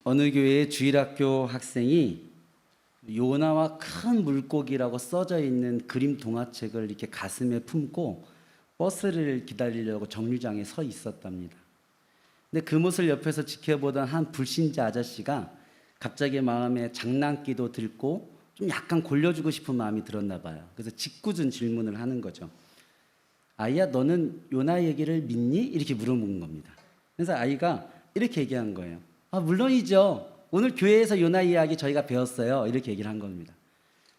어느 교회의 주일학교 학생이 요나와 큰 물고기라고 써져 있는 그림 동화책을 이렇게 가슴에 품고 버스를 기다리려고 정류장에 서 있었답니다. 근데 그 모습을 옆에서 지켜보던 한 불신자 아저씨가 갑자기 마음에 장난기도 들고 좀 약간 골려주고 싶은 마음이 들었나 봐요. 그래서 짓궂은 질문을 하는 거죠. 아이야, 너는 요나 얘기를 믿니? 이렇게 물어본 겁니다. 그래서 아이가 이렇게 얘기한 거예요. 아, 물론이죠. 오늘 교회에서 요나 이야기 저희가 배웠어요. 이렇게 얘기를 한 겁니다.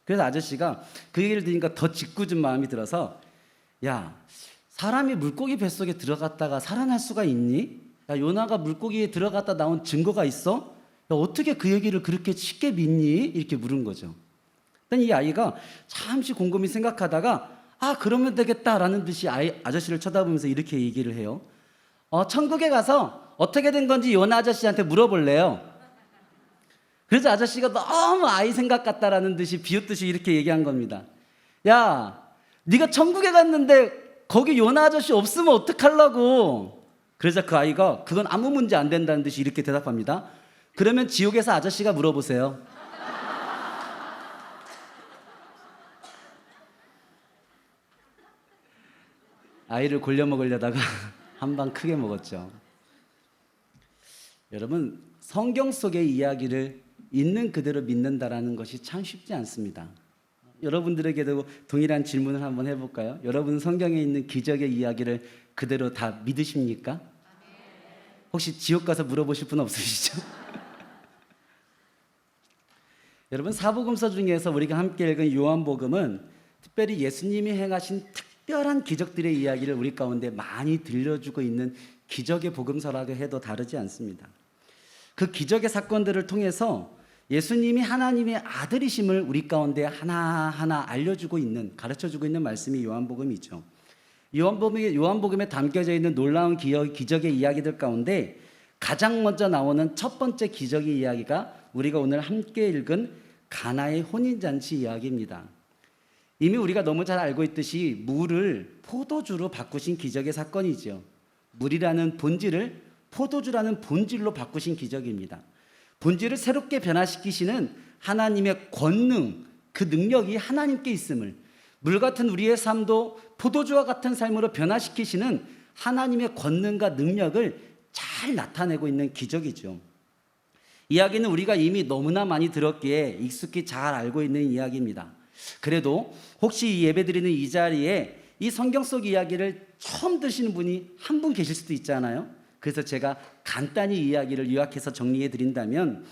그래서 아저씨가 그 얘기를 들으니까 더 짓궂은 마음이 들어서, 야, 사람이 물고기 뱃속에 들어갔다가 살아날 수가 있니? 야, 요나가 물고기에 들어갔다 나온 증거가 있어? 야, 어떻게 그 얘기를 그렇게 쉽게 믿니? 이렇게 물은 거죠. 이 아이가 잠시 곰곰이 생각하다가 아, 그러면 되겠다라는 듯이 아저씨를 쳐다보면서 이렇게 얘기를 해요. 천국에 가서 어떻게 된 건지 요나 아저씨한테 물어볼래요. 그래서 아저씨가 너무 아이 생각 같다라는 듯이 비웃듯이 이렇게 얘기한 겁니다. 야, 네가 천국에 갔는데 거기 요나 아저씨 없으면 어떡하려고. 그래서 그 아이가 그건 아무 문제 안 된다는 듯이 이렇게 대답합니다. 그러면 지옥에서 아저씨가 물어보세요. 아이를 골려 먹으려다가 한 방 크게 먹었죠. 여러분, 성경 속의 이야기를 있는 그대로 믿는다라는 것이 참 쉽지 않습니다. 여러분들에게도 동일한 질문을 한번 해볼까요? 여러분 성경에 있는 기적의 이야기를 그대로 다 믿으십니까? 혹시 지옥 가서 물어보실 분 없으시죠? 여러분, 사복음서 중에서 우리가 함께 읽은 요한복음은 특별히 예수님이 행하신 특별한 기적들의 이야기를 우리 가운데 많이 들려주고 있는 기적의 복음서라고 해도 다르지 않습니다. 그 기적의 사건들을 통해서 예수님이 하나님의 아들이심을 우리 가운데 하나하나 알려주고 있는, 가르쳐주고 있는 말씀이 요한복음이죠. 요한복음에 담겨져 있는 놀라운 기적의 이야기들 가운데 가장 먼저 나오는 첫 번째 기적의 이야기가 우리가 오늘 함께 읽은 가나의 혼인잔치 이야기입니다. 이미 우리가 너무 잘 알고 있듯이 물을 포도주로 바꾸신 기적의 사건이죠. 물이라는 본질을 포도주라는 본질로 바꾸신 기적입니다. 본질을 새롭게 변화시키시는 하나님의 권능, 그 능력이 하나님께 있음을, 물 같은 우리의 삶도 포도주와 같은 삶으로 변화시키시는 하나님의 권능과 능력을 잘 나타내고 있는 기적이죠. 이야기는 우리가 이미 너무나 많이 들었기에 익숙히 잘 알고 있는 이야기입니다. 그래도 혹시 예배드리는 이 자리에 이 성경 속 이야기를 처음 드시는 분이 한 분 계실 수도 있잖아요. 그래서 제가 간단히 이야기를 요약해서 정리해 드린다면,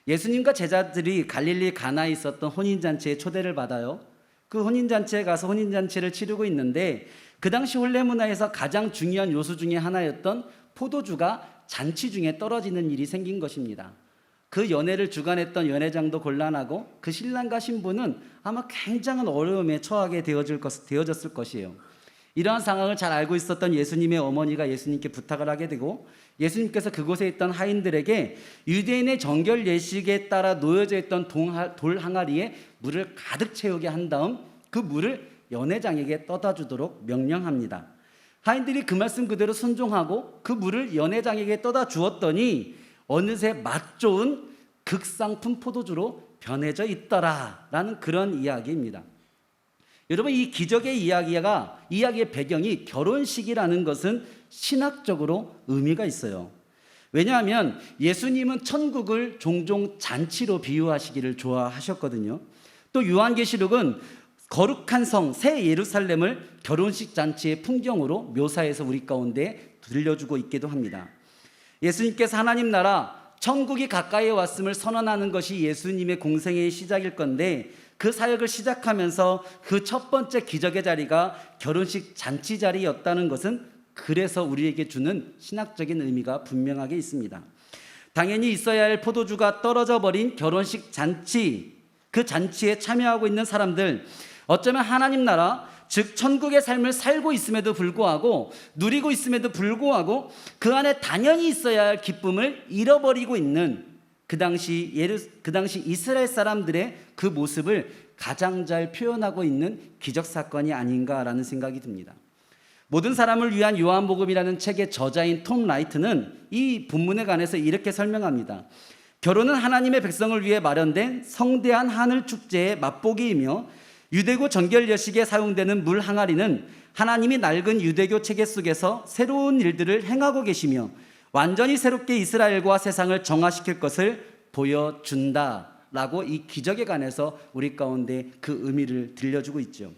예수님과 제자들이 갈릴리 가나에 있었던 혼인잔치에 초대를 받아요. 그 혼인잔치에 가서 혼인잔치를 치르고 있는데 그 당시 혼례 문화에서 가장 중요한 요소 중에 하나였던 포도주가 잔치 중에 떨어지는 일이 생긴 것입니다. 그 연애를 주관했던 연회장도 곤란하고 그 신랑과 신부는 아마 굉장한 어려움에 처하게 되어졌을 것이에요. 이러한 상황을 잘 알고 있었던 예수님의 어머니가 예수님께 부탁을 하게 되고, 예수님께서 그곳에 있던 하인들에게 유대인의 정결 예식에 따라 놓여져 있던 돌 항아리에 물을 가득 채우게 한 다음 그 물을 연회장에게 떠다 주도록 명령합니다. 하인들이 그 말씀 그대로 순종하고 그 물을 연회장에게 떠다 주었더니 어느새 맛 좋은 극상품 포도주로 변해져 있더라라는 그런 이야기입니다. 여러분, 이 기적의 이야기의 배경이 결혼식이라는 것은 신학적으로 의미가 있어요. 왜냐하면 예수님은 천국을 종종 잔치로 비유하시기를 좋아하셨거든요. 또 요한계시록은 거룩한 성 새 예루살렘을 결혼식 잔치의 풍경으로 묘사해서 우리 가운데 들려주고 있기도 합니다. 예수님께서 하나님 나라 천국이 가까이 왔음을 선언하는 것이 예수님의 공생의 시작일 건데, 그 사역을 시작하면서 그 첫 번째 기적의 자리가 결혼식 잔치 자리였다는 것은 그래서 우리에게 주는 신학적인 의미가 분명하게 있습니다. 당연히 있어야 할 포도주가 떨어져 버린 결혼식 잔치, 그 잔치에 참여하고 있는 사람들, 어쩌면 하나님 나라, 즉 천국의 삶을 살고 있음에도 불구하고, 누리고 있음에도 불구하고 그 안에 당연히 있어야 할 기쁨을 잃어버리고 있는 그 당시 이스라엘 사람들의 그 모습을 가장 잘 표현하고 있는 기적 사건이 아닌가라는 생각이 듭니다. 모든 사람을 위한 요한복음이라는 책의 저자인 톰 라이트는 이 본문에 관해서 이렇게 설명합니다. 결혼은 하나님의 백성을 위해 마련된 성대한 하늘 축제의 맛보기이며 유대교 정결 예식에 사용되는 물 항아리는 하나님이 낡은 유대교 체계 속에서 새로운 일들을 행하고 계시며 완전히 새롭게 이스라엘과 세상을 정화시킬 것을 보여준다라고 이 기적에 관해서 우리 가운데 그 의미를 들려주고 있죠.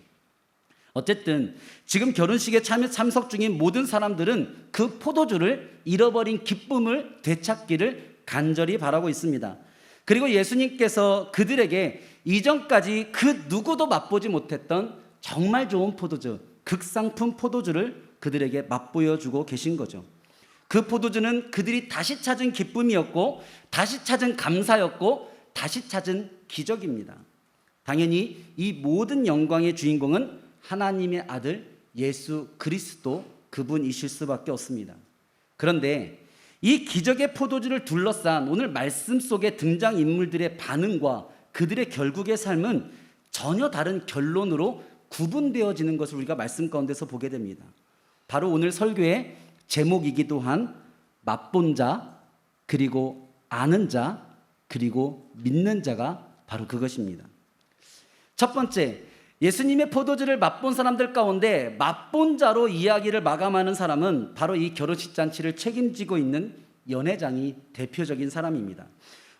어쨌든 지금 결혼식에 참석 중인 모든 사람들은 그 포도주를 잃어버린 기쁨을 되찾기를 간절히 바라고 있습니다. 그리고 예수님께서 그들에게 이전까지 그 누구도 맛보지 못했던 정말 좋은 포도주, 극상품 포도주를 그들에게 맛보여주고 계신 거죠. 그 포도주는 그들이 다시 찾은 기쁨이었고, 다시 찾은 감사였고, 다시 찾은 기적입니다. 당연히 이 모든 영광의 주인공은 하나님의 아들 예수 그리스도 그분이실 수밖에 없습니다. 그런데 이 기적의 포도주를 둘러싼 오늘 말씀 속의 등장인물들의 반응과 그들의 결국의 삶은 전혀 다른 결론으로 구분되어지는 것을 우리가 말씀 가운데서 보게 됩니다. 바로 오늘 설교의 제목이기도 한 맛본 자, 그리고 아는 자, 그리고 믿는 자가 바로 그것입니다. 첫 번째, 예수님의 포도주를 맛본 사람들 가운데 맛본 자로 이야기를 마감하는 사람은 바로 이 결혼식 잔치를 책임지고 있는 연회장이 대표적인 사람입니다.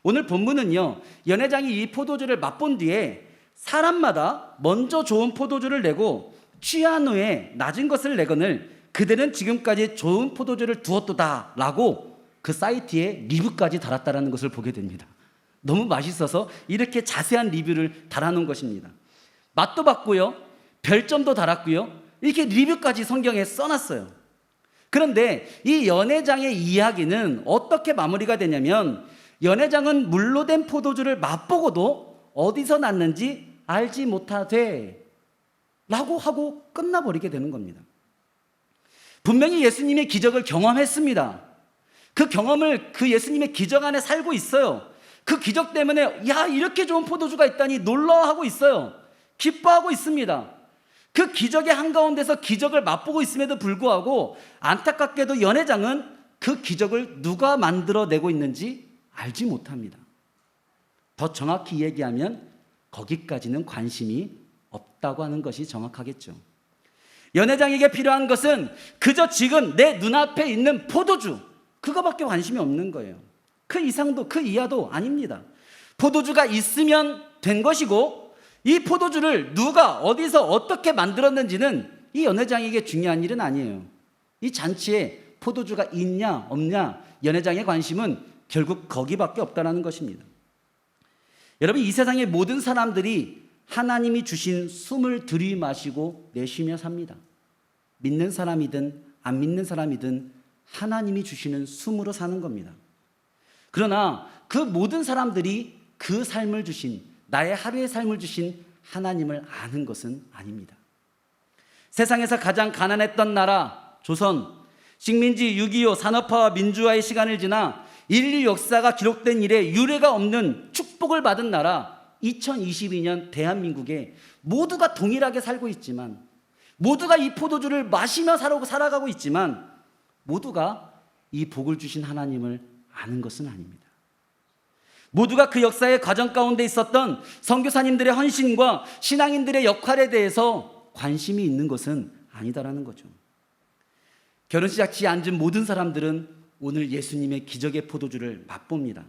오늘 본문은요, 연회장이 이 포도주를 맛본 뒤에 사람마다 먼저 좋은 포도주를 내고 취한 후에 낮은 것을 내거늘 그들은 지금까지 좋은 포도주를 두었도다 라고 그 사이트에 리뷰까지 달았다는 것을 보게 됩니다. 너무 맛있어서 이렇게 자세한 리뷰를 달아놓은 것입니다. 맛도 봤고요, 별점도 달았고요, 이렇게 리뷰까지 성경에 써놨어요. 그런데 이 연회장의 이야기는 어떻게 마무리가 되냐면, 연회장은 물로 된 포도주를 맛보고도 어디서 났는지 알지 못하되 라고 하고 끝나버리게 되는 겁니다. 분명히 예수님의 기적을 경험했습니다. 그 경험을 그 예수님의 기적 안에 살고 있어요. 그 기적 때문에 야, 이렇게 좋은 포도주가 있다니 놀라워하고 있어요. 기뻐하고 있습니다. 그 기적의 한가운데서 기적을 맛보고 있음에도 불구하고 안타깝게도 연회장은 그 기적을 누가 만들어내고 있는지 알지 못합니다. 더 정확히 얘기하면 거기까지는 관심이 없다고 하는 것이 정확하겠죠. 연회장에게 필요한 것은 그저 지금 내 눈앞에 있는 포도주, 그거밖에 관심이 없는 거예요. 그 이상도 그 이하도 아닙니다. 포도주가 있으면 된 것이고, 이 포도주를 누가 어디서 어떻게 만들었는지는 이 연회장에게 중요한 일은 아니에요. 이 잔치에 포도주가 있냐 없냐, 연회장의 관심은 결국 거기밖에 없다는 것입니다. 여러분, 이 세상의 모든 사람들이 하나님이 주신 숨을 들이마시고 내쉬며 삽니다. 믿는 사람이든 안 믿는 사람이든 하나님이 주시는 숨으로 사는 겁니다. 그러나 그 모든 사람들이 그 삶을 주신, 나의 하루의 삶을 주신 하나님을 아는 것은 아닙니다. 세상에서 가장 가난했던 나라 조선, 식민지 6.25 산업화와 민주화의 시간을 지나 인류 역사가 기록된 이래 유례가 없는 축복을 받은 나라 2022년 대한민국에 모두가 동일하게 살고 있지만, 모두가 이 포도주를 마시며 살아가고 있지만, 모두가 이 복을 주신 하나님을 아는 것은 아닙니다. 모두가 그 역사의 과정 가운데 있었던 선교사님들의 헌신과 신앙인들의 역할에 대해서 관심이 있는 것은 아니다라는 거죠. 결혼식 잔치에 앉은 모든 사람들은 오늘 예수님의 기적의 포도주를 맛봅니다.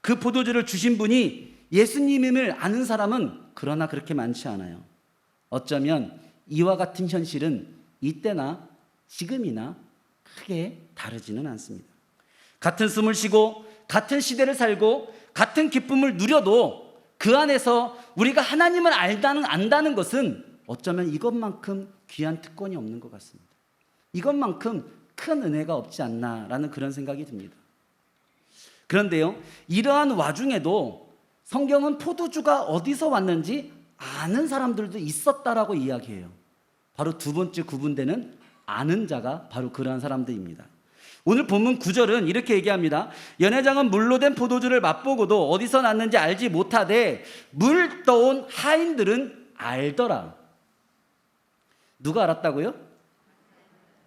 그 포도주를 주신 분이 예수님임을 아는 사람은 그러나 그렇게 많지 않아요. 어쩌면 이와 같은 현실은 이때나 지금이나 크게 다르지는 않습니다. 같은 숨을 쉬고 같은 시대를 살고 같은 기쁨을 누려도 그 안에서 우리가 하나님을 안다는 것은 어쩌면 이것만큼 귀한 특권이 없는 것 같습니다. 이것만큼 큰 은혜가 없지 않나라는 그런 생각이 듭니다. 그런데요, 이러한 와중에도 성경은 포도주가 어디서 왔는지 아는 사람들도 있었다라고 이야기해요. 바로 두 번째 구분되는 아는 자가 바로 그러한 사람들입니다. 오늘 본문 9절은 이렇게 얘기합니다. 연회장은 물로 된 포도주를 맛보고도 어디서 났는지 알지 못하되 물 떠온 하인들은 알더라. 누가 알았다고요?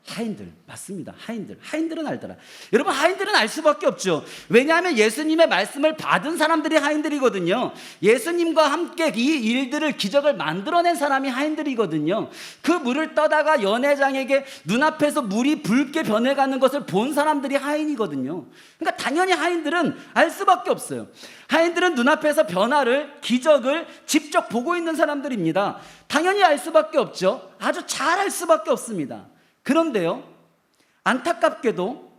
하인들, 맞습니다. 하인들은 알더라. 여러분, 하인들은 알 수밖에 없죠. 왜냐하면 예수님의 말씀을 받은 사람들이 하인들이거든요. 예수님과 함께 이 일들을, 기적을 만들어낸 사람이 하인들이거든요. 그 물을 떠다가 연회장에게 눈앞에서 물이 붉게 변해가는 것을 본 사람들이 하인이거든요. 그러니까 당연히 하인들은 알 수밖에 없어요. 하인들은 눈앞에서 변화를, 기적을 직접 보고 있는 사람들입니다. 당연히 알 수밖에 없죠. 아주 잘 알 수밖에 없습니다. 그런데요, 안타깝게도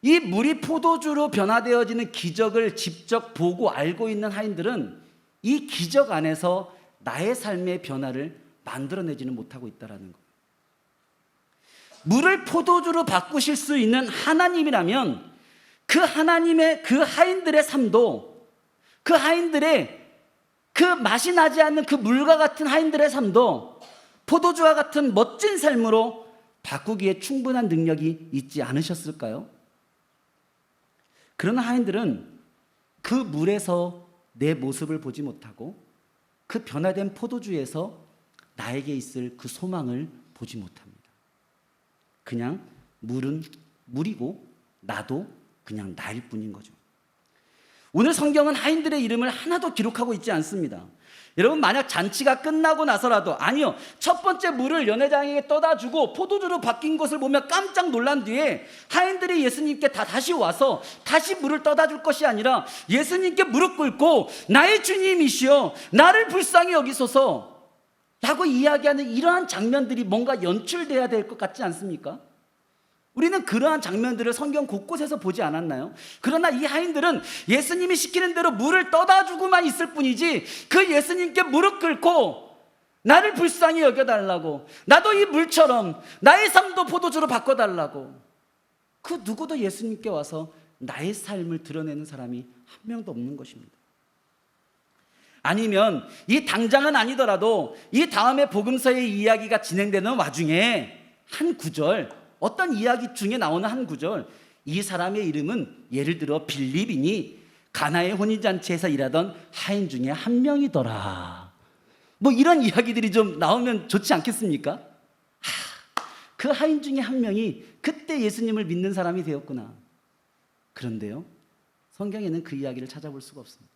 이 물이 포도주로 변화되어지는 기적을 직접 보고 알고 있는 하인들은 이 기적 안에서 나의 삶의 변화를 만들어내지는 못하고 있다는 거예요. 물을 포도주로 바꾸실 수 있는 하나님이라면 그 하나님의, 그 하인들의 삶도, 그 하인들의 그 맛이 나지 않는 그 물과 같은 하인들의 삶도 포도주와 같은 멋진 삶으로 바꾸기에 충분한 능력이 있지 않으셨을까요? 그러나 하인들은 그 물에서 내 모습을 보지 못하고 그 변화된 포도주에서 나에게 있을 그 소망을 보지 못합니다. 그냥 물은 물이고 나도 그냥 나일 뿐인 거죠. 오늘 성경은 하인들의 이름을 하나도 기록하고 있지 않습니다. 여러분, 만약 잔치가 끝나고 나서라도, 아니요, 첫 번째 물을 연회장에게 떠다 주고 포도주로 바뀐 것을 보며 깜짝 놀란 뒤에 하인들이 예수님께 다시 와서 다시 물을 떠다 줄 것이 아니라 예수님께 무릎 꿇고 나의 주님이시여 나를 불쌍히 여기소서 라고 이야기하는 이러한 장면들이 뭔가 연출돼야 될 것 같지 않습니까? 우리는 그러한 장면들을 성경 곳곳에서 보지 않았나요? 그러나 이 하인들은 예수님이 시키는 대로 물을 떠다 주고만 있을 뿐이지 그 예수님께 무릎 꿇고 나를 불쌍히 여겨달라고, 나도 이 물처럼 나의 삶도 포도주로 바꿔달라고, 그 누구도 예수님께 와서 나의 삶을 드러내는 사람이 한 명도 없는 것입니다. 아니면 이 당장은 아니더라도 이 다음에 복음서의 이야기가 진행되는 와중에 한 구절, 어떤 이야기 중에 나오는 한 구절, 이 사람의 이름은 예를 들어 빌립이니 가나의 혼인잔치에서 일하던 하인 중에 한 명이더라, 뭐 이런 이야기들이 좀 나오면 좋지 않겠습니까? 그 하인 중에 한 명이 그때 예수님을 믿는 사람이 되었구나. 그런데요, 성경에는 그 이야기를 찾아볼 수가 없습니다.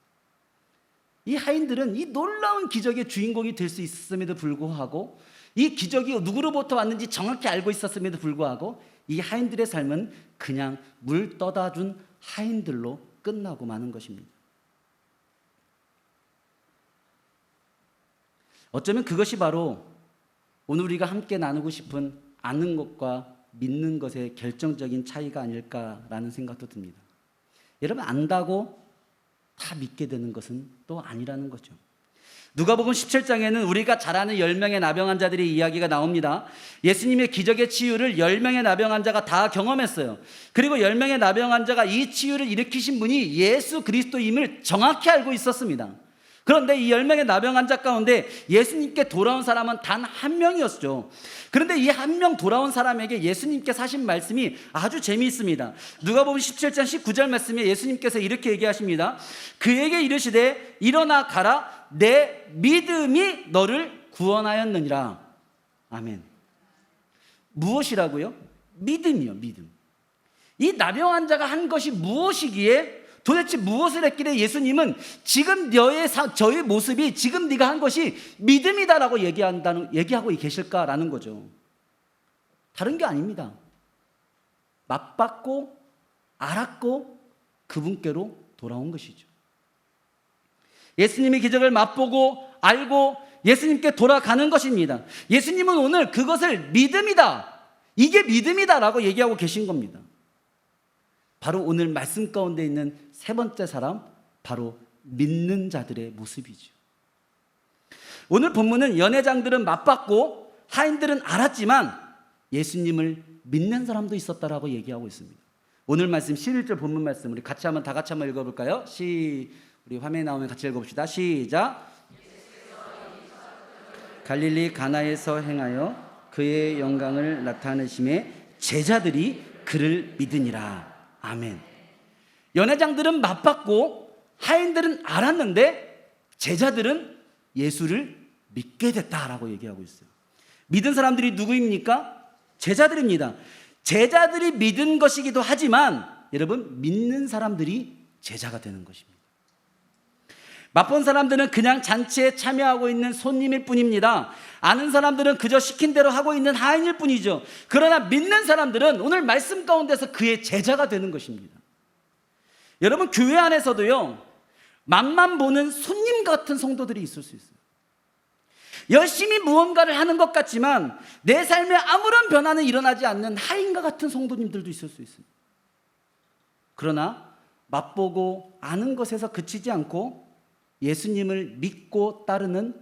이 하인들은 이 놀라운 기적의 주인공이 될 수 있었음에도 불구하고, 이 기적이 누구로부터 왔는지 정확히 알고 있었음에도 불구하고 이 하인들의 삶은 그냥 물 떠다 준 하인들로 끝나고 마는 것입니다. 어쩌면 그것이 바로 오늘 우리가 함께 나누고 싶은 아는 것과 믿는 것의 결정적인 차이가 아닐까라는 생각도 듭니다. 여러분, 안다고 다 믿게 되는 것은 또 아니라는 거죠. 누가복음 17장에는 우리가 잘 아는 10명의 나병 환자들의 이야기가 나옵니다. 예수님의 기적의 치유를 10명의 나병 환자가 다 경험했어요. 그리고 10명의 나병 환자가 이 치유를 일으키신 분이 예수 그리스도임을 정확히 알고 있었습니다. 그런데 이 10명의 나병 환자 가운데 예수님께 돌아온 사람은 단 한 명이었죠. 그런데 이 한 명 돌아온 사람에게 예수님께서 하신 말씀이 아주 재미있습니다. 누가복음 17장 19절 말씀에 예수님께서 이렇게 얘기하십니다. 그에게 이르시되 일어나 가라, 내 믿음이 너를 구원하였느니라. 아멘. 무엇이라고요? 믿음이요, 믿음. 이 나병 환자가 한 것이 무엇이기에, 도대체 무엇을 했길래 예수님은 지금 저의 모습이, 지금 네가 한 것이 믿음이다라고 얘기하고 계실까라는 거죠. 다른 게 아닙니다. 맛봤고 알았고 그분께로 돌아온 것이죠. 예수님의 기적을 맛보고 알고 예수님께 돌아가는 것입니다. 예수님은 오늘 그것을 믿음이다, 이게 믿음이다라고 얘기하고 계신 겁니다. 바로 오늘 말씀 가운데 있는 세 번째 사람, 바로 믿는 자들의 모습이죠. 오늘 본문은 연회장들은 맛봤고 하인들은 알았지만 예수님을 믿는 사람도 있었다라고 얘기하고 있습니다. 오늘 말씀 11절 본문 말씀 우리 같이 한번 다 같이 한번 읽어볼까요? 우리 화면에 나오면 같이 읽어봅시다. 시작. 갈릴리 가나에서 행하여 그의 영광을 나타내심에 제자들이 그를 믿으니라. 아멘. 연회장들은 맛봤고 하인들은 알았는데 제자들은 예수를 믿게 됐다라고 얘기하고 있어요. 믿은 사람들이 누구입니까? 제자들입니다. 제자들이 믿은 것이기도 하지만 여러분, 믿는 사람들이 제자가 되는 것입니다. 맛본 사람들은 그냥 잔치에 참여하고 있는 손님일 뿐입니다. 아는 사람들은 그저 시킨 대로 하고 있는 하인일 뿐이죠. 그러나 믿는 사람들은 오늘 말씀 가운데서 그의 제자가 되는 것입니다. 여러분, 교회 안에서도요, 맛만 보는 손님 같은 성도들이 있을 수 있어요. 열심히 무언가를 하는 것 같지만 내 삶에 아무런 변화는 일어나지 않는 하인과 같은 성도님들도 있을 수 있습니다. 그러나 맛보고 아는 것에서 그치지 않고 예수님을 믿고 따르는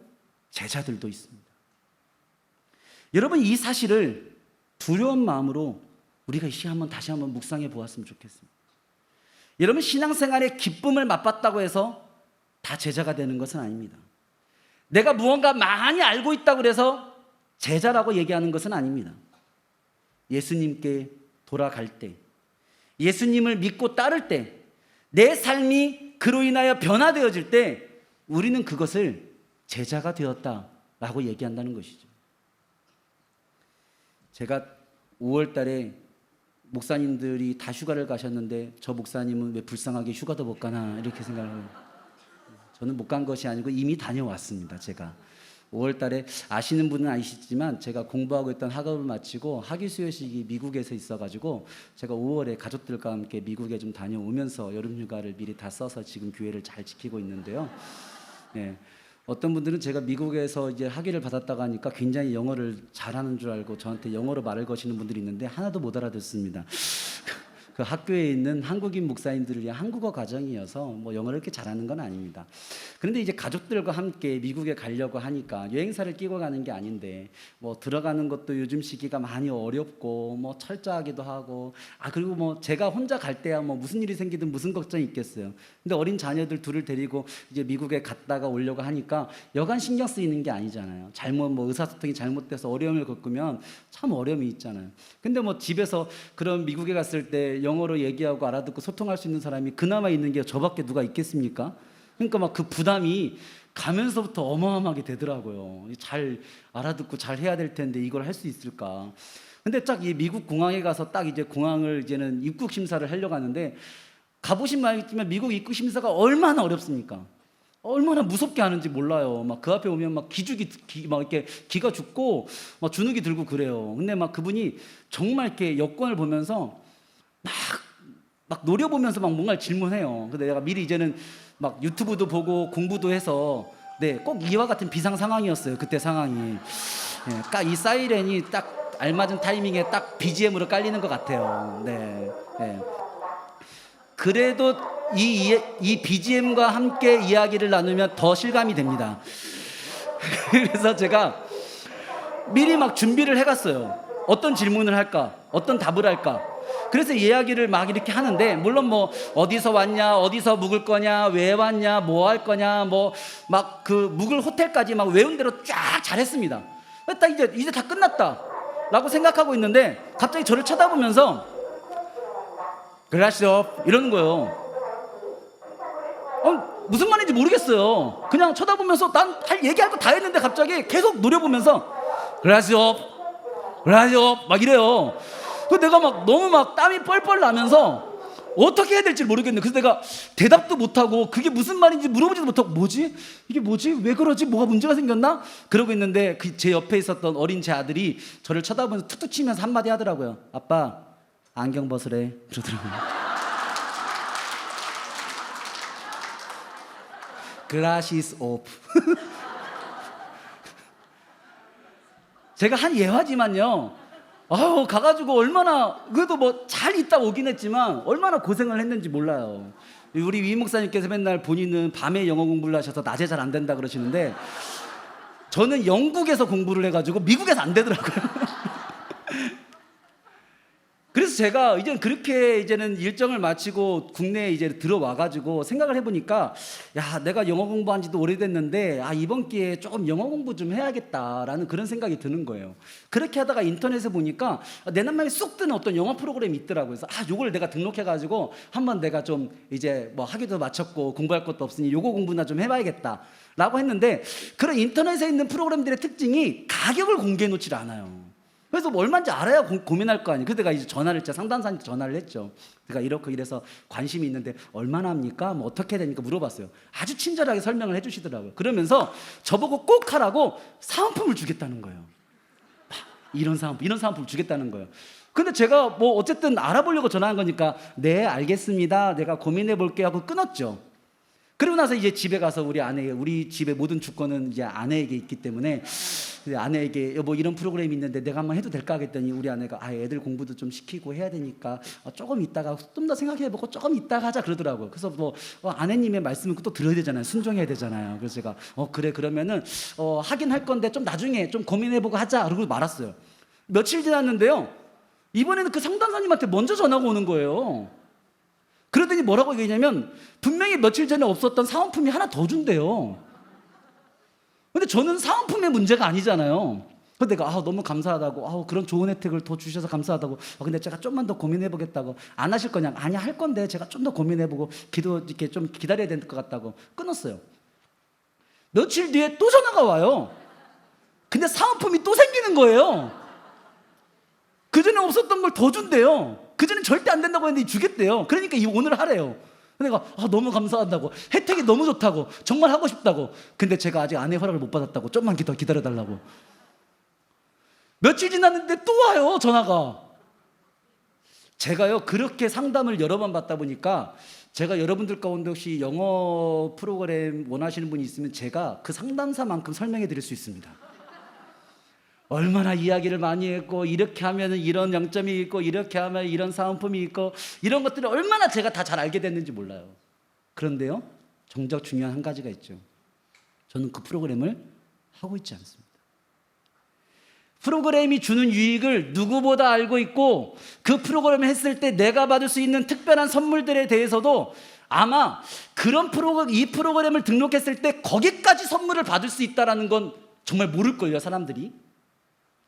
제자들도 있습니다. 여러분, 이 사실을 두려운 마음으로 우리가 다시 한번 묵상해 보았으면 좋겠습니다. 여러분, 신앙생활의 기쁨을 맛봤다고 해서 다 제자가 되는 것은 아닙니다. 내가 무언가 많이 알고 있다고 해서 제자라고 얘기하는 것은 아닙니다. 예수님께 돌아갈 때, 예수님을 믿고 따를 때, 내 삶이 그로 인하여 변화되어질 때 우리는 그것을 제자가 되었다라고 얘기한다는 것이죠. 제가 5월 달에 목사님들이 다 휴가를 가셨는데 저 목사님은 왜 불쌍하게 휴가도 못 가나 이렇게 생각을 해요. 저는 못 간 것이 아니고 이미 다녀왔습니다. 제가 5월 달에 아시는 분은 아시지만 제가 공부하고 있던 학업을 마치고 학위 수료식이 미국에서 있어가지고 제가 5월에 가족들과 함께 미국에 좀 다녀오면서 여름휴가를 미리 다 써서 지금 교회를 잘 지키고 있는데요. 네. 어떤 분들은 제가 미국에서 이제 학위를 받았다고 하니까 굉장히 영어를 잘하는 줄 알고 저한테 영어로 말을 거시는 분들이 있는데 하나도 못 알아듣습니다. 그 학교에 있는 한국인 목사님들을 위한 한국어 과정이어서 뭐 영어를 이렇게 잘하는 건 아닙니다. 그런데 이제 가족들과 함께 미국에 가려고 하니까 여행사를 끼고 가는 게 아닌데 뭐 들어가는 것도 요즘 시기가 많이 어렵고 뭐 철저하기도 하고 그리고 뭐 제가 혼자 갈 때야 뭐 무슨 일이 생기든 무슨 걱정이 있겠어요. 근데 어린 자녀들 둘을 데리고 이제 미국에 갔다가 오려고 하니까 여간 신경 쓰이는 게 아니잖아요. 잘못 뭐 의사소통이 잘못돼서 어려움을 겪으면 참 어려움이 있잖아요. 근데 뭐 집에서 그런 미국에 갔을 때 영어로 얘기하고 알아듣고 소통할 수 있는 사람이 그나마 있는 게 저밖에 누가 있겠습니까? 그러니까 막 그 부담이 가면서부터 어마어마하게 되더라고요. 잘 알아듣고 잘 해야 될 텐데 이걸 할 수 있을까? 근데 딱 이 미국 공항에 가서 딱 이제 공항을 이제는 입국 심사를 하려고 하는데 가보신 말이지만 미국 입국 심사가 얼마나 어렵습니까? 얼마나 무섭게 하는지 몰라요. 막 그 앞에 오면 막 막 이렇게 기가 죽고 막 주눅이 들고 그래요. 근데 막 그분이 정말 이렇게 여권을 보면서 막 노려보면서 막 뭔가를 질문해요. 근데 내가 미리 이제는 막 유튜브도 보고 공부도 해서 꼭 이와 같은 비상 상황이었어요. 그때 상황이. 딱 이 사이렌이 딱 알맞은 타이밍에 딱 BGM으로 깔리는 것 같아요. 그래도 이 BGM과 함께 이야기를 나누면 더 실감이 됩니다. 그래서 제가 미리 막 준비를 해갔어요. 어떤 질문을 할까? 어떤 답을 할까? 그래서 이야기를 막 이렇게 하는데 물론 뭐 어디서 왔냐, 어디서 묵을 거냐, 왜 왔냐, 뭐 할 거냐, 뭐 막 그 묵을 호텔까지 막 외운 대로 쫙 잘했습니다. 딱 이제 다 끝났다라고 생각하고 있는데 갑자기 저를 쳐다보면서 그라시오 이러는 거예요. 무슨 말인지 모르겠어요. 그냥 쳐다보면서 난 얘기할 거 다 했는데 갑자기 계속 노려보면서 그라시오 막 이래요. 그 내가 막 너무 막 땀이 뻘뻘 나면서 어떻게 해야 될지 모르겠네. 그래서 내가 대답도 못하고 그게 무슨 말인지 물어보지도 못하고 이게 뭐지? 왜 그러지? 뭐가 문제가 생겼나? 그러고 있는데 제 옆에 있었던 어린 제 아들이 저를 쳐다보면서 툭툭 치면서 한마디 하더라고요. 아빠 안경 벗으래 그러더라고요. Glasses off. 제가 한 예화지만요. 가가지고 얼마나 그래도 뭐 잘 있다 오긴 했지만 얼마나 고생을 했는지 몰라요. 우리 위 목사님께서 맨날 본인은 밤에 영어 공부를 하셔서 낮에 잘 안 된다 그러시는데 저는 영국에서 공부를 해가지고 미국에서 안 되더라고요. 그래서 제가 이제는 일정을 마치고 국내에 이제 들어와가지고 생각을 해보니까 내가 영어 공부한 지도 오래됐는데 이번 기회에 조금 영어 공부 좀 해야겠다라는 그런 생각이 드는 거예요. 그렇게 하다가 인터넷에 보니까 내 맘에 쏙 드는 어떤 영어 프로그램이 있더라고요. 그래서 요걸 내가 등록해가지고 한번 내가 좀 이제 뭐 학위도 마쳤고 공부할 것도 없으니 요거 공부나 좀 해봐야겠다라고 했는데 그런 인터넷에 있는 프로그램들의 특징이 가격을 공개해 놓질 않아요. 그래서 뭐 얼마인지 알아야 고민할 거 아니에요. 그래서 내가 이제 전화를 했죠. 상담사한테 전화를 했죠. 제가 이렇게 이래서 관심이 있는데 얼마나 합니까? 뭐 어떻게 되니까 물어봤어요. 아주 친절하게 설명을 해주시더라고요. 그러면서 저보고 꼭 하라고 사은품을 주겠다는 거예요. 이런 사은품을 주겠다는 거예요. 근데 제가 뭐 어쨌든 알아보려고 전화한 거니까 네 알겠습니다. 내가 고민해 볼게요 하고 끊었죠. 그리고 나서 이제 집에 가서 우리 집의 모든 주권은 이제 아내에게 있기 때문에 아내에게 여보 이런 프로그램이 있는데 내가 한번 해도 될까 했더니 우리 아내가 애들 공부도 좀 시키고 해야 되니까 조금 있다가 좀 더 생각해보고 조금 있다가 하자 그러더라고요. 그래서 뭐 아내님의 말씀을 또 들어야 되잖아요. 순종해야 되잖아요. 그래서 제가 그래 그러면은 하긴 할 건데 좀 나중에 좀 고민해보고 하자 그러고 말았어요. 며칠 지났는데요. 이번에는 그 상담사님한테 먼저 전화가 오는 거예요. 그러더니 뭐라고 얘기했냐면 분명히 며칠 전에 없었던 사은품이 하나 더 준대요. 근데 저는 사은품의 문제가 아니잖아요. 그래서 내가 너무 감사하다고 그런 좋은 혜택을 더 주셔서 감사하다고 근데 제가 좀만 더 고민해 보겠다고 안 하실 거냐 아니 할 건데 제가 좀 더 고민해 보고 이렇게 좀 기다려야 될 것 같다고 끊었어요. 며칠 뒤에 또 전화가 와요. 근데 사은품이 또 생기는 거예요. 그전에 없었던 걸 더 준대요. 그전엔 절대 안 된다고 했는데 주겠대요. 그러니까 오늘 하래요. 내가 너무 감사하다고 혜택이 너무 좋다고 정말 하고 싶다고 근데 제가 아직 아내 허락을 못 받았다고 좀만 더 기다려달라고. 며칠 지났는데 또 와요 전화가. 제가요 그렇게 상담을 여러 번 받다 보니까 제가 여러분들 가운데 혹시 영어 프로그램 원하시는 분이 있으면 제가 그 상담사만큼 설명해 드릴 수 있습니다. 얼마나 이야기를 많이 했고 이렇게 하면 이런 장점이 있고 이렇게 하면 이런 사은품이 있고 이런 것들을 얼마나 제가 다 잘 알게 됐는지 몰라요. 그런데요 정작 중요한 한 가지가 있죠. 저는 그 프로그램을 하고 있지 않습니다. 프로그램이 주는 유익을 누구보다 알고 있고 그 프로그램을 했을 때 내가 받을 수 있는 특별한 선물들에 대해서도 아마 이 프로그램을 등록했을 때 거기까지 선물을 받을 수 있다는 건 정말 모를걸요 사람들이.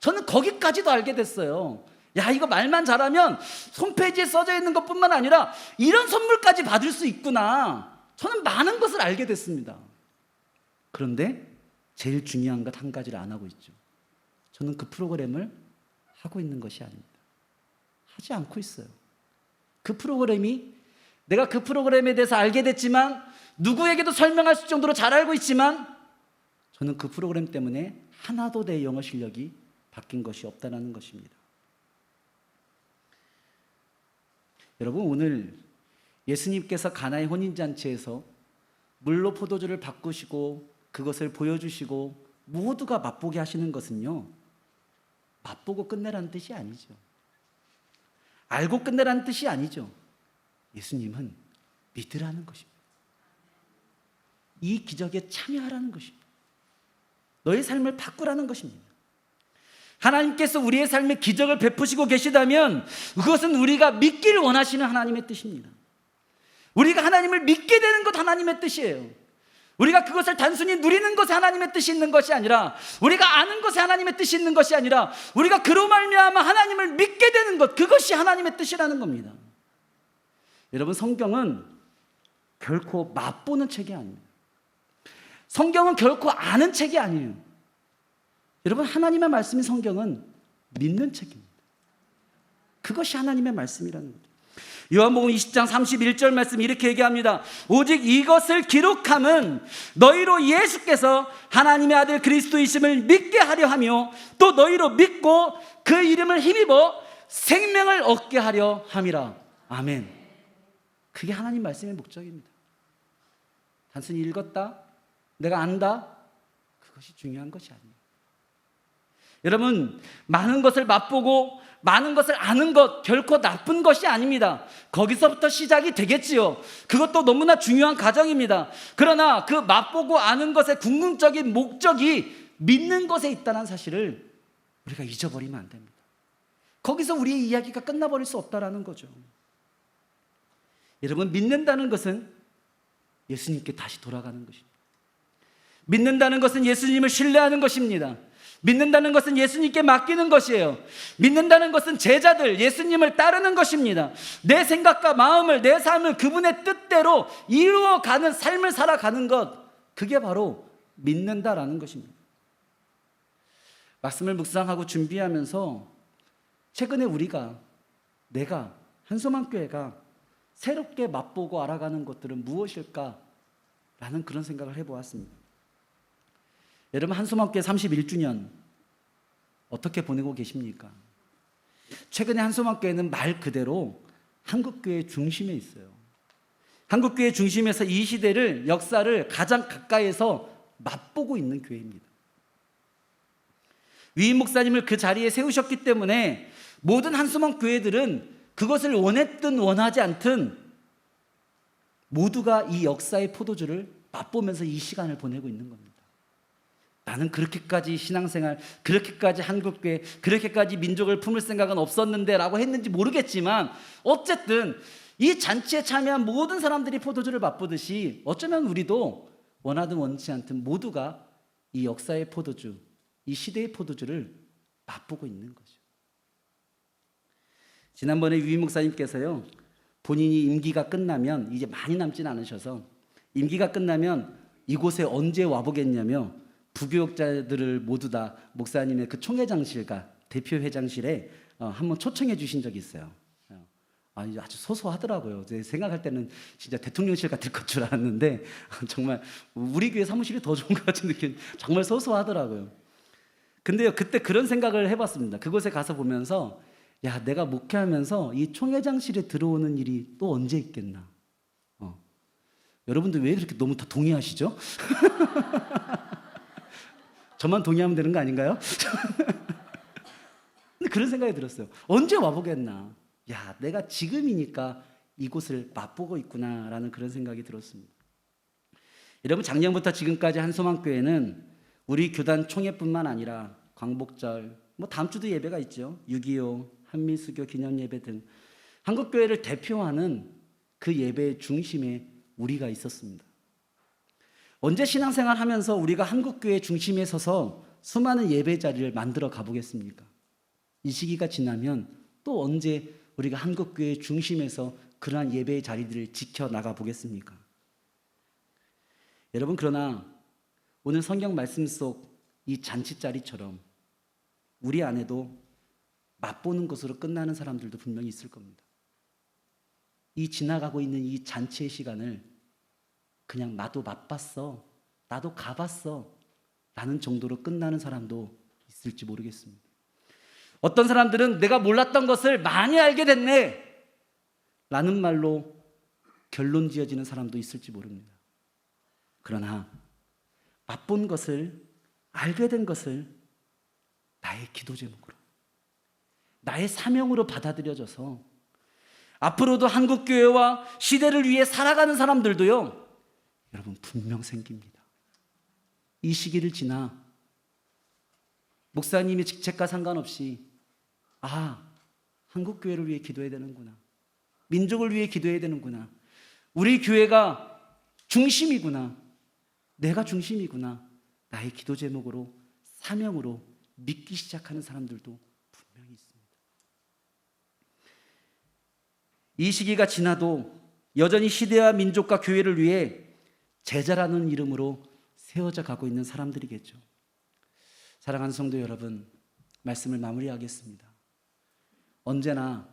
저는 거기까지도 알게 됐어요. 야 이거 말만 잘하면 홈페이지에 써져 있는 것뿐만 아니라 이런 선물까지 받을 수 있구나. 저는 많은 것을 알게 됐습니다. 그런데 제일 중요한 것 한 가지를 안 하고 있죠. 저는 그 프로그램을 하고 있는 것이 아닙니다. 하지 않고 있어요. 내가 그 프로그램에 대해서 알게 됐지만 누구에게도 설명할 수 정도로 잘 알고 있지만 저는 그 프로그램 때문에 하나도 내 영어 실력이 바뀐 것이 없다는 것입니다. 여러분 오늘 예수님께서 가나의 혼인잔치에서 물로 포도주를 바꾸시고 그것을 보여주시고 모두가 맛보게 하시는 것은요 맛보고 끝내라는 뜻이 아니죠. 알고 끝내라는 뜻이 아니죠. 예수님은 믿으라는 것입니다. 이 기적에 참여하라는 것입니다. 너의 삶을 바꾸라는 것입니다. 하나님께서 우리의 삶에 기적을 베푸시고 계시다면 그것은 우리가 믿기를 원하시는 하나님의 뜻입니다. 우리가 하나님을 믿게 되는 것 하나님의 뜻이에요. 우리가 그것을 단순히 누리는 것에 하나님의 뜻이 있는 것이 아니라 우리가 아는 것에 하나님의 뜻이 있는 것이 아니라 우리가 그로 말미암아 하나님을 믿게 되는 것 그것이 하나님의 뜻이라는 겁니다. 여러분 성경은 결코 맛보는 책이 아닙니다. 성경은 결코 아는 책이 아니에요. 여러분 하나님의 말씀인 성경은 믿는 책입니다. 그것이 하나님의 말씀이라는 거죠. 요한복음 20장 31절 말씀 이렇게 얘기합니다. 오직 이것을 기록함은 너희로 예수께서 하나님의 아들 그리스도이심을 믿게 하려 하며 또 너희로 믿고 그 이름을 힘입어 생명을 얻게 하려 함이라. 아멘. 그게 하나님 말씀의 목적입니다. 단순히 읽었다, 내가 안다, 그것이 중요한 것이 아닙니다. 여러분 많은 것을 맛보고 많은 것을 아는 것 결코 나쁜 것이 아닙니다. 거기서부터 시작이 되겠지요. 그것도 너무나 중요한 과정입니다. 그러나 그 맛보고 아는 것의 궁극적인 목적이 믿는 것에 있다는 사실을 우리가 잊어버리면 안 됩니다. 거기서 우리의 이야기가 끝나버릴 수 없다는 거죠. 여러분 믿는다는 것은 예수님께 다시 돌아가는 것입니다. 믿는다는 것은 예수님을 신뢰하는 것입니다. 믿는다는 것은 예수님께 맡기는 것이에요. 믿는다는 것은 제자들 예수님을 따르는 것입니다. 내 생각과 마음을 내 삶을 그분의 뜻대로 이루어가는 삶을 살아가는 것 그게 바로 믿는다라는 것입니다. 말씀을 묵상하고 준비하면서 최근에 내가 한소망교회가 새롭게 맛보고 알아가는 것들은 무엇일까라는 그런 생각을 해보았습니다. 여러분, 한소망교회 31주년 어떻게 보내고 계십니까? 최근에 한소망교회는 말 그대로 한국교회 중심에 있어요. 한국교회 중심에서 이 시대를, 역사를 가장 가까이에서 맛보고 있는 교회입니다. 위임 목사님을 그 자리에 세우셨기 때문에 모든 한소망 교회들은 그것을 원했든 원하지 않든 모두가 이 역사의 포도주를 맛보면서 이 시간을 보내고 있는 겁니다. 나는 그렇게까지 신앙생활, 그렇게까지 한국교회, 그렇게까지 민족을 품을 생각은 없었는데 라고 했는지 모르겠지만 어쨌든 이 잔치에 참여한 모든 사람들이 포도주를 맛보듯이 어쩌면 우리도 원하든 원치 않든 모두가 이 역사의 포도주, 이 시대의 포도주를 맛보고 있는 거죠. 지난번에 유임 목사님께서요, 본인이 임기가 끝나면 이제 많이 남진 않으셔서 임기가 끝나면 이곳에 언제 와보겠냐며 부교육자들을 모두 다 목사님의 그 총회장실과 대표회장실에 한번 초청해 주신 적이 있어요. 아주 소소하더라고요. 생각할 때는 진짜 대통령실 같을 것 줄 알았는데 정말 우리 교회 사무실이 더 좋은 것 같은 느낌. 정말 소소하더라고요. 근데요, 그때 그런 생각을 해봤습니다. 그곳에 가서 보면서 야, 내가 목회하면서 이 총회장실에 들어오는 일이 또 언제 있겠나. 여러분들 왜 그렇게 너무 다 동의하시죠? 저만 동의하면 되는 거 아닌가요? 근데 그런 생각이 들었어요. 언제 와보겠나. 야, 내가 지금이니까 이곳을 맛보고 있구나라는 그런 생각이 들었습니다. 여러분, 작년부터 지금까지 한소망교회는 우리 교단 총회뿐만 아니라 광복절, 다음 주도 예배가 있죠. 6.25 한미수교 기념예배 등 한국교회를 대표하는 그 예배의 중심에 우리가 있었습니다. 언제 신앙생활 하면서 우리가 한국교회 중심에 서서 수많은 예배 자리를 만들어 가보겠습니까? 이 시기가 지나면 또 언제 우리가 한국교회 중심에서 그러한 예배의 자리들을 지켜나가 보겠습니까? 여러분, 그러나 오늘 성경 말씀 속 이 잔치자리처럼 우리 안에도 맛보는 것으로 끝나는 사람들도 분명히 있을 겁니다. 이 지나가고 있는 이 잔치의 시간을 그냥 나도 맛봤어, 나도 가봤어 라는 정도로 끝나는 사람도 있을지 모르겠습니다. 어떤 사람들은 내가 몰랐던 것을 많이 알게 됐네 라는 말로 결론 지어지는 사람도 있을지 모릅니다. 그러나 맛본 것을, 알게 된 것을 나의 기도 제목으로, 나의 사명으로 받아들여져서 앞으로도 한국교회와 시대를 위해 살아가는 사람들도요, 여러분, 분명 생깁니다. 이 시기를 지나 목사님의 직책과 상관없이 한국교회를 위해 기도해야 되는구나, 민족을 위해 기도해야 되는구나, 우리 교회가 중심이구나, 내가 중심이구나, 나의 기도 제목으로, 사명으로 믿기 시작하는 사람들도 분명히 있습니다. 이 시기가 지나도 여전히 시대와 민족과 교회를 위해 제자라는 이름으로 세워져 가고 있는 사람들이겠죠. 사랑하는 성도 여러분, 말씀을 마무리하겠습니다. 언제나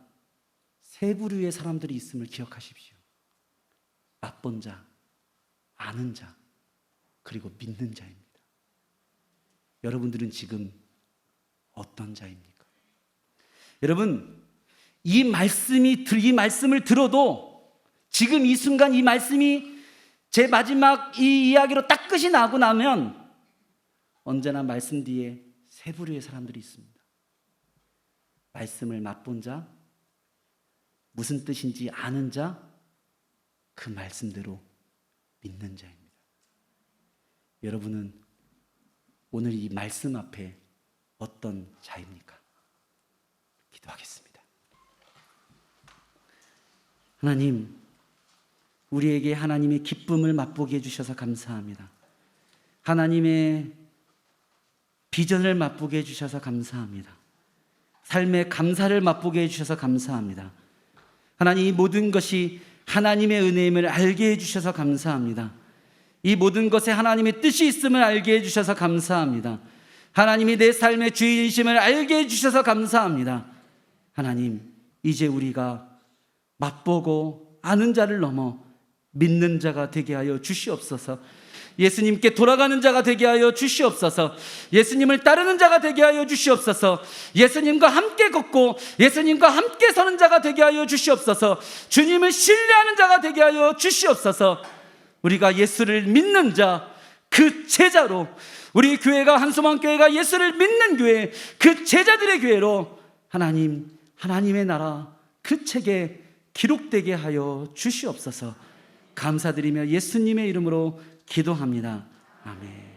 세 부류의 사람들이 있음을 기억하십시오. 맛본 자, 아는 자, 그리고 믿는 자입니다. 여러분들은 지금 어떤 자입니까? 여러분, 이 말씀을 들어도 지금 이 순간 이 말씀이 제 마지막 이 이야기로 딱 끝이 나고 나면 언제나 말씀 뒤에 세 부류의 사람들이 있습니다. 말씀을 맛본 자, 무슨 뜻인지 아는 자, 그 말씀대로 믿는 자입니다. 여러분은 오늘 이 말씀 앞에 어떤 자입니까? 기도하겠습니다. 하나님, 우리에게 하나님의 기쁨을 맛보게 해주셔서 감사합니다. 하나님의 비전을 맛보게 해주셔서 감사합니다. 삶의 감사를 맛보게 해주셔서 감사합니다. 하나님, 이 모든 것이 하나님의 은혜임을 알게 해주셔서 감사합니다. 이 모든 것에 하나님의 뜻이 있음을 알게 해주셔서 감사합니다. 하나님이 내 삶의 주인심을 알게 해주셔서 감사합니다. 하나님, 이제 우리가 맛보고 아는 자를 넘어 믿는 자가 되게 하여 주시옵소서. 예수님께 돌아가는 자가 되게 하여 주시옵소서. 예수님을 따르는 자가 되게 하여 주시옵소서. 예수님과 함께 걷고 예수님과 함께 서는 자가 되게 하여 주시옵소서. 주님을 신뢰하는 자가 되게 하여 주시옵소서. 우리가 예수를 믿는 자, 그 제자로, 우리 교회가 한소망교회가 예수를 믿는 교회, 그 제자들의 교회로 하나님, 하나님의 나라 그 책에 기록되게 하여 주시옵소서. 감사드리며 예수님의 이름으로 기도합니다. 아멘.